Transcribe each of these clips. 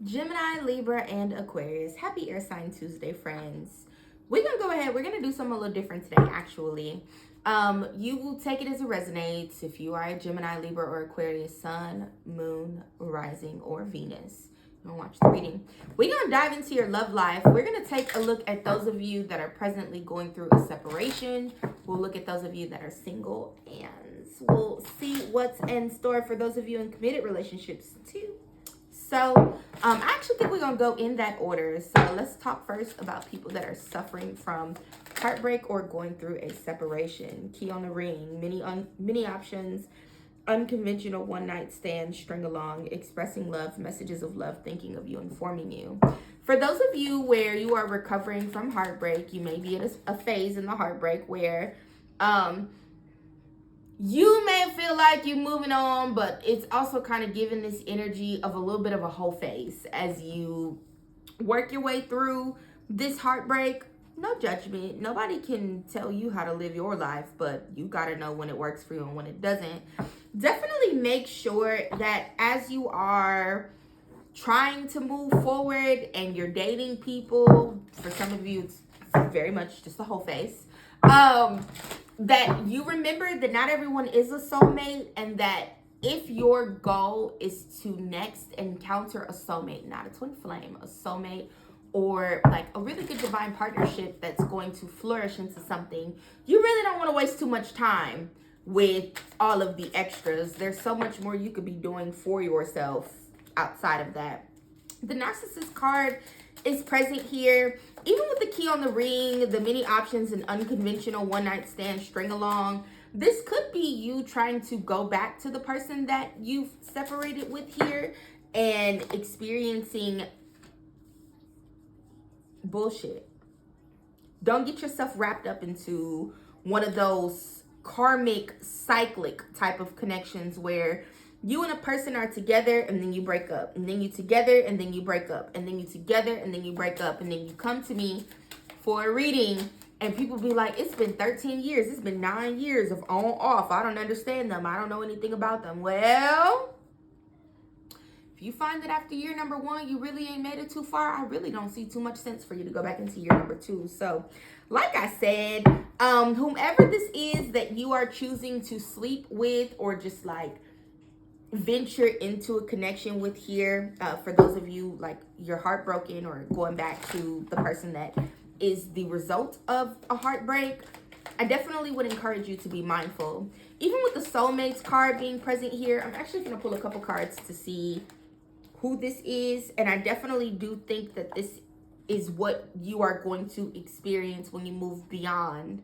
Gemini, Libra, and Aquarius. Happy Air Sign Tuesday, friends. We're going to go ahead. We're going to do something a little different today, actually. You will take it as it resonates if you are a Gemini, Libra, or Aquarius sun, moon, rising, or Venus. You're going to watch the reading. We're going to dive into your love life. We're going to take a look at those of you that are presently going through a separation. We'll look at those of you that are single, and we'll see what's in store for those of you in committed relationships, too. So, I actually think we're going to go in that order. So, let's talk first about people that are suffering from heartbreak or going through a separation. Key on the ring, many options, unconventional one-night stand, string along, expressing love, messages of love, thinking of you, informing you. For those of you where you are recovering from heartbreak, you may be in a phase in the heartbreak where you may feel like you're moving on, but it's also kind of giving this energy of a little bit of a whole phase as you work your way through this heartbreak. No judgment. Nobody can tell you how to live your life, but you got to know when it works for you and when it doesn't. Definitely make sure that as you are trying to move forward and you're dating people, for some of you, it's very much just the whole phase. That you remember that not everyone is a soulmate, and that if your goal is to next encounter a soulmate, not a twin flame, a soulmate, or like a really good divine partnership that's going to flourish into something, you really don't want to waste too much time with all of the extras. There's so much more you could be doing for yourself outside of that. The Narcissist card is present here. Even with the key on the ring, the many options, and unconventional one-night stand, string along, this could be you trying to go back to the person that you've separated with here and experiencing bullshit. Don't get yourself wrapped up into one of those karmic, cyclic type of connections where you and a person are together and then you break up, and then you together and then you break up, and then you together and then you break up, and then you come to me for a reading and people be like, it's been 13 years, it's been 9 years of on off, I don't understand them, I don't know anything about them. Well, if you find that after year number 1 you really ain't made it too far, I really don't see too much sense for you to go back into year number 2. So like I said, whomever this is that you are choosing to sleep with or just like venture into a connection with here, for those of you like you're heartbroken or going back to the person that is the result of a heartbreak, I definitely would encourage you to be mindful. Even with the soulmates card being present here, I'm actually going to pull a couple cards to see who this is, and I definitely do think that this is what you are going to experience when you move beyond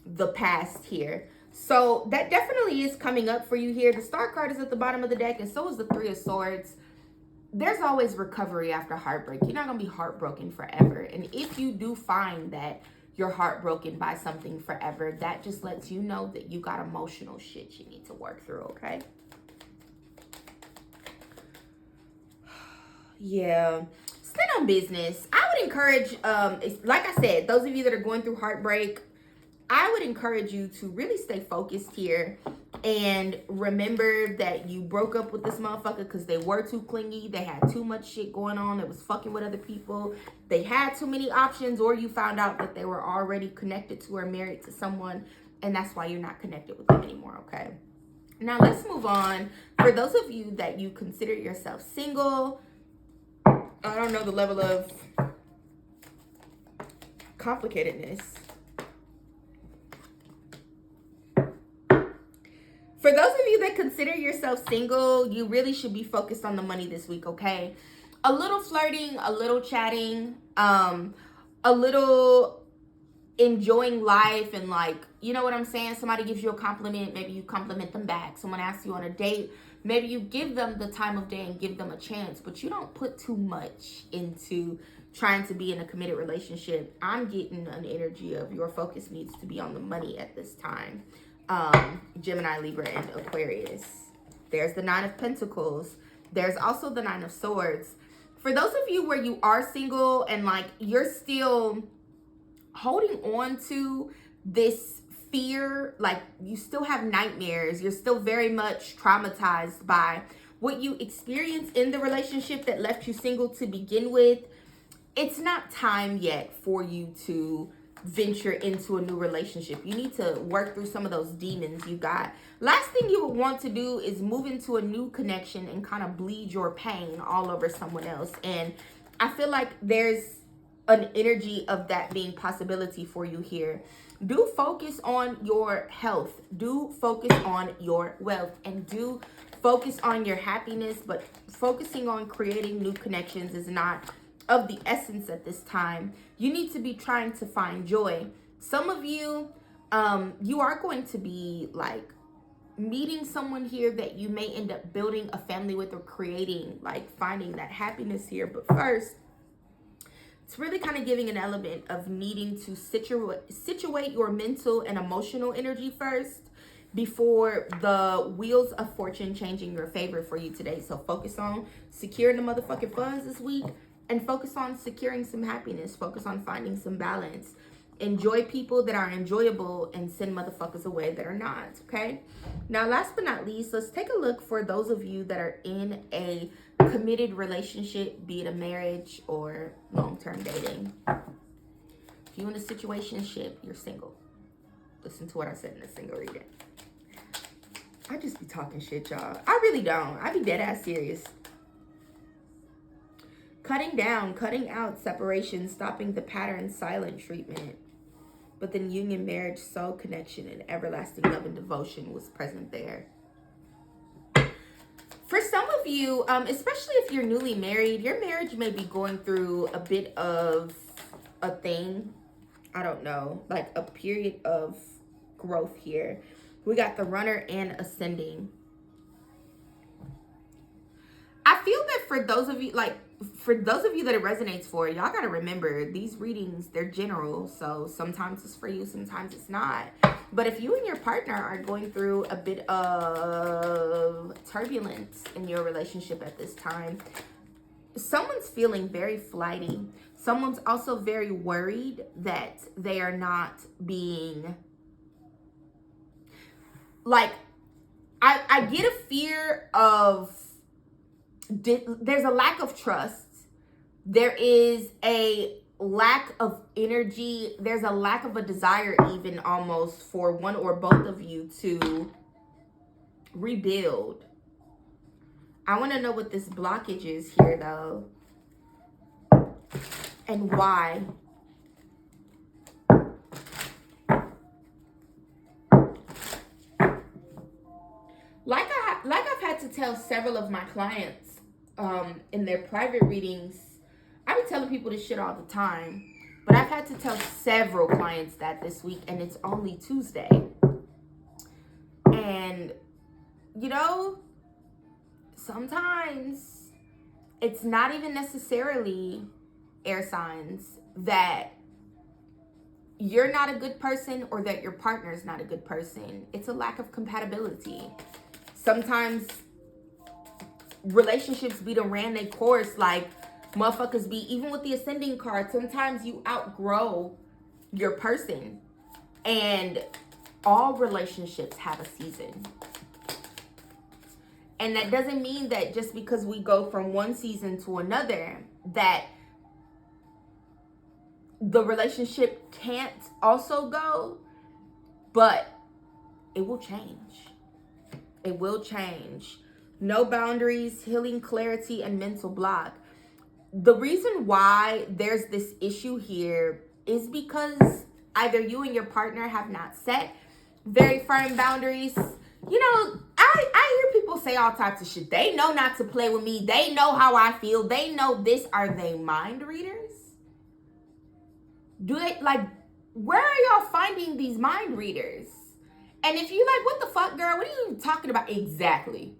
the past here. So that definitely is coming up for you here. The Star card is at the bottom of the deck, and so is the Three of Swords. There's always recovery after heartbreak. You're not going to be heartbroken forever. And if you do find that you're heartbroken by something forever, that just lets you know that you got emotional shit you need to work through, okay? Yeah. Stand on business. I would encourage, like I said, those of you that are going through heartbreak, I would encourage you to really stay focused here and remember that you broke up with this motherfucker because they were too clingy. They had too much shit going on. It was fucking with other people. They had too many options, or you found out that they were already connected to or married to someone, and that's why you're not connected with them anymore, okay? Now let's move on. For those of you that you consider yourself single, I don't know the level of complicatedness. For those of you that consider yourself single, you really should be focused on the money this week, okay? A little flirting, a little chatting, a little enjoying life, and like, you know what I'm saying? Somebody gives you a compliment, maybe you compliment them back. Someone asks you on a date, maybe you give them the time of day and give them a chance, but you don't put too much into trying to be in a committed relationship. I'm getting an energy of your focus needs to be on the money at this time. Gemini, Libra, and Aquarius. There's the Nine of Pentacles. There's also the Nine of Swords. For those of you where you are single and like you're still holding on to this fear, like you still have nightmares, you're still very much traumatized by what you experienced in the relationship that left you single to begin with, it's not time yet for you to venture into a new relationship. You need to work through some of those demons you got. Last thing you would want to do is move into a new connection and kind of bleed your pain all over someone else. And I feel like there's an energy of that being possibility for you here. Do focus on your health. Do focus on your wealth. And do focus on your happiness. But focusing on creating new connections is not of the essence at this time. You need to be trying to find joy. Some of you, you are going to be like meeting someone here that you may end up building a family with or creating, like finding that happiness here. But first, it's really kind of giving an element of needing to situate your mental and emotional energy first before the wheels of fortune changing your favor for you today. So focus on securing the motherfucking funds this week and focus on securing some happiness. Focus on finding some balance. Enjoy people that are enjoyable and send motherfuckers away that are not, okay? Now, last but not least, let's take a look for those of you that are in a committed relationship, be it a marriage or long-term dating. If you're in a situationship, you're single. Listen to what I said in the single reading. I just be talking shit, y'all. I really don't. I be dead ass serious. Cutting down, cutting out separation, stopping the pattern, silent treatment. But then union, marriage, soul connection, and everlasting love and devotion was present there. For some of you, especially if you're newly married, your marriage may be going through a bit of a thing. I don't know, like a period of growth here. We got the runner and ascending. I feel that for those of you that it resonates for, y'all got to remember these readings, they're general. So sometimes it's for you, sometimes it's not. But if you and your partner are going through a bit of turbulence in your relationship at this time, someone's feeling very flighty. Someone's also very worried that they are not being, like, I get a fear of, there's a lack of trust. There is a lack of energy. There's a lack of a desire even almost for one or both of you to rebuild. I want to know what this blockage is here though. And why. Like I've had to tell several of my clients in their private readings, I be telling people this shit all the time, but I've had to tell several clients that this week, and it's only Tuesday. And, you know, sometimes it's not even necessarily air signs that you're not a good person or that your partner is not a good person. It's a lack of compatibility. Sometimes relationships be done ran their course, like motherfuckers be, even with the ascending card, sometimes you outgrow your person. And all relationships have a season. And that doesn't mean that just because we go from one season to another, that the relationship can't also go, but it will change. It will change. No boundaries, healing, clarity, and mental block. The reason why there's this issue here is because either you and your partner have not set very firm boundaries. You know, I hear people say all types of shit. They know not to play with me. They know how I feel. They know this. Are they mind readers? Do they, like, where are y'all finding these mind readers? And if you like, what the fuck, girl? What are you even talking about? Exactly.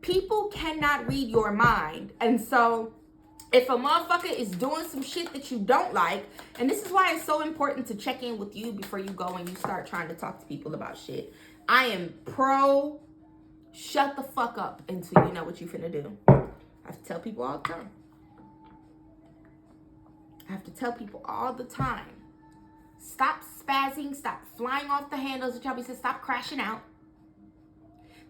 People cannot read your mind. And so if a motherfucker is doing some shit that you don't like, and this is why it's so important to check in with you before you go and you start trying to talk to people about shit. I am pro shut the fuck up until you know what you finna do. I have to tell people all the time. Stop spazzing. Stop flying off the handles. Which y'all be saying, stop crashing out.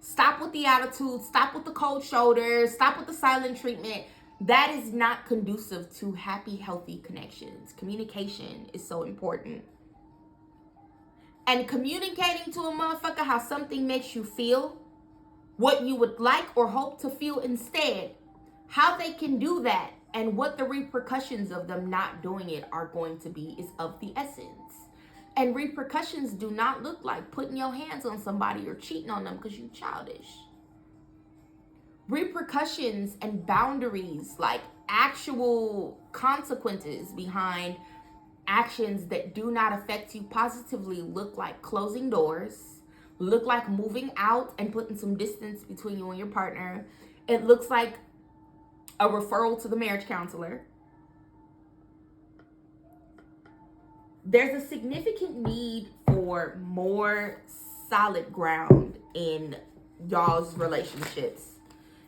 Stop with the attitude. Stop with the cold shoulders. Stop with the silent treatment. That is not conducive to happy, healthy connections. Communication is so important. And communicating to a motherfucker how something makes you feel, what you would like or hope to feel instead, how they can do that, and what the repercussions of them not doing it are going to be is of the essence. And repercussions do not look like putting your hands on somebody or cheating on them because you're childish. Repercussions and boundaries, like actual consequences behind actions that do not affect you positively, look like closing doors, look like moving out and putting some distance between you and your partner. It looks like a referral to the marriage counselor. There's a significant need for more solid ground in y'all's relationships.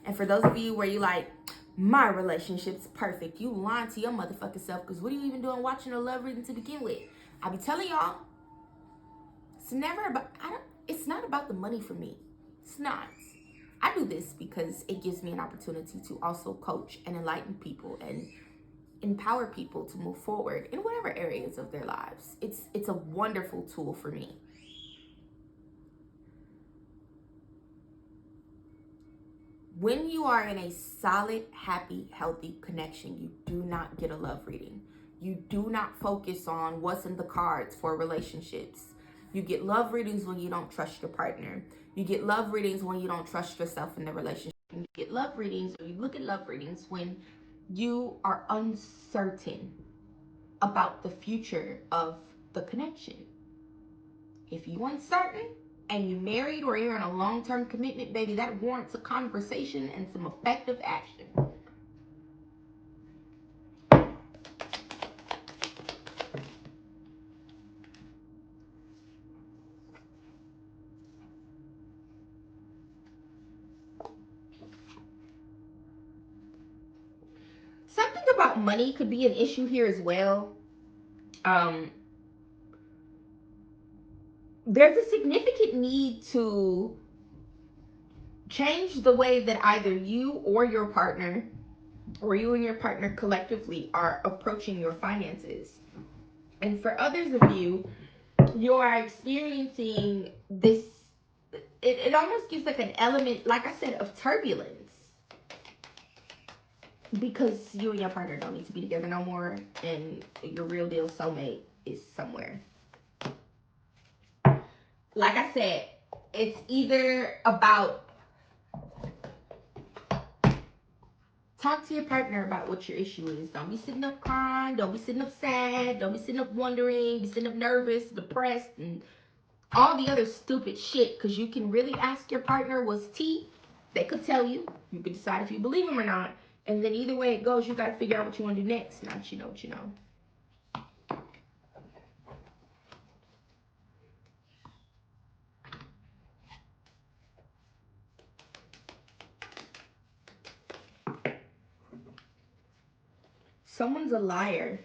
And for those of you where you like, my relationship's perfect, you lying to your motherfucking self, because what are you even doing watching a love reading to begin with? I be telling y'all, it's never about, it's not about the money for me. It's not. I do this because it gives me an opportunity to also coach and enlighten people and empower people to move forward in whatever areas of their lives. It's a wonderful tool for me. When you are in a solid, happy, healthy connection, you do not get a love reading. You do not focus on what's in the cards for relationships. You get love readings when you don't trust your partner. You get love readings when you don't trust yourself in the relationship. You get love readings, or you look at love readings when you are uncertain about the future of the connection. If you're uncertain and you're married or you're in a long-term commitment, baby, that warrants a conversation and some effective action. Something about money could be an issue here as well. There's a significant need to change the way that either you or your partner, or you and your partner collectively, are approaching your finances. And for others of you, you are experiencing this, it almost gives like an element, like I said, of turbulence. Because you and your partner don't need to be together no more, and your real deal soulmate is somewhere. Like I said, it's either about talk to your partner about what your issue is. Don't be sitting up crying. Don't be sitting up sad. Don't be sitting up wondering. Be sitting up nervous, depressed, and all the other stupid shit. Because you can really ask your partner what's tea. They could tell you. You could decide if you believe them or not. And then either way it goes, you got to figure out what you want to do next. Now that you know what you know. Someone's a liar.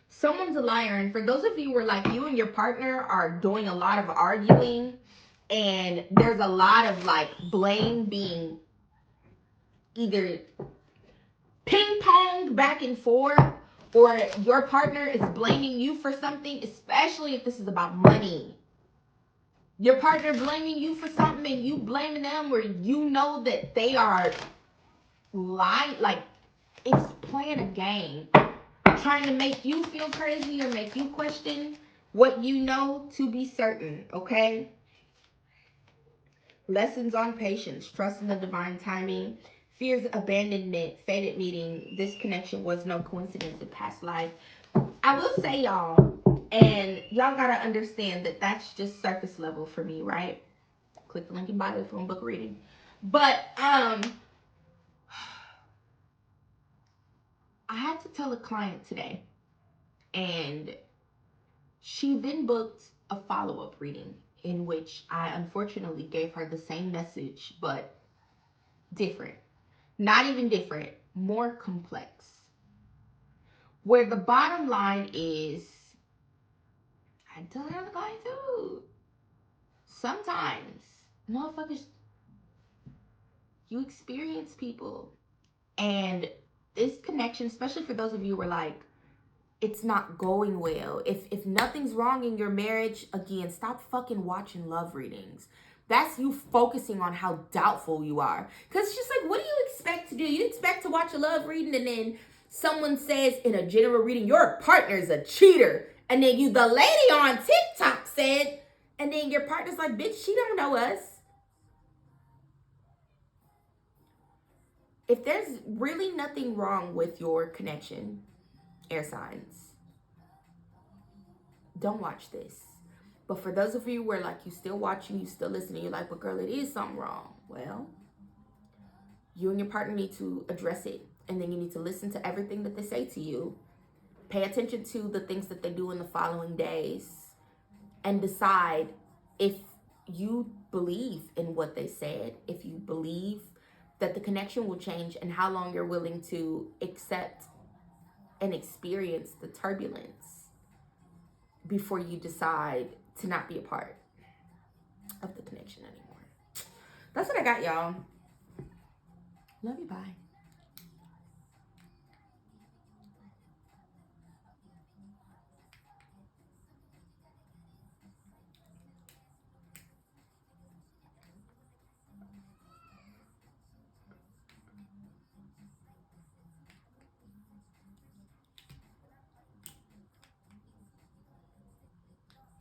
Someone's a liar. And for those of you where like you and your partner are doing a lot of arguing, and there's a lot of like blame being either ping pong back and forth, or your partner is blaming you for something, especially if this is about money. Your partner blaming you for something and you blaming them, where you know that they are lying, like it's playing a game, trying to make you feel crazy or make you question what you know to be certain, okay? Lessons on patience, trust in the divine timing, fears abandonment, fated meeting. This connection was no coincidence in past life. I will say, y'all, and y'all gotta understand that that's just surface level for me, right? Click the link in bio for a book reading. But I had to tell a client today, and she then booked a follow-up reading in which I unfortunately gave her the same message, but different. Not even different, more complex. Where the bottom line is, I tell her the client too, sometimes motherfuckers you experience people. And this connection, especially for those of you who are like, it's not going well. If nothing's wrong in your marriage, again, stop fucking watching love readings. That's you focusing on how doubtful you are. Because it's just like, what do you expect to do? You expect to watch a love reading and then someone says in a general reading, your partner's a cheater. And then the lady on TikTok said, and then your partner's like, bitch, she don't know us. If there's really nothing wrong with your connection, air signs, don't watch this. But for those of you where like you still watching, you still listening, you're like, but girl, it is something wrong. Well, you and your partner need to address it. And then you need to listen to everything that they say to you. Pay attention to the things that they do in the following days. And decide if you believe in what they said, if you believe that the connection will change, and how long you're willing to accept and experience the turbulence before you decide to not be a part of the connection anymore. That's what I got, y'all. Love you, bye.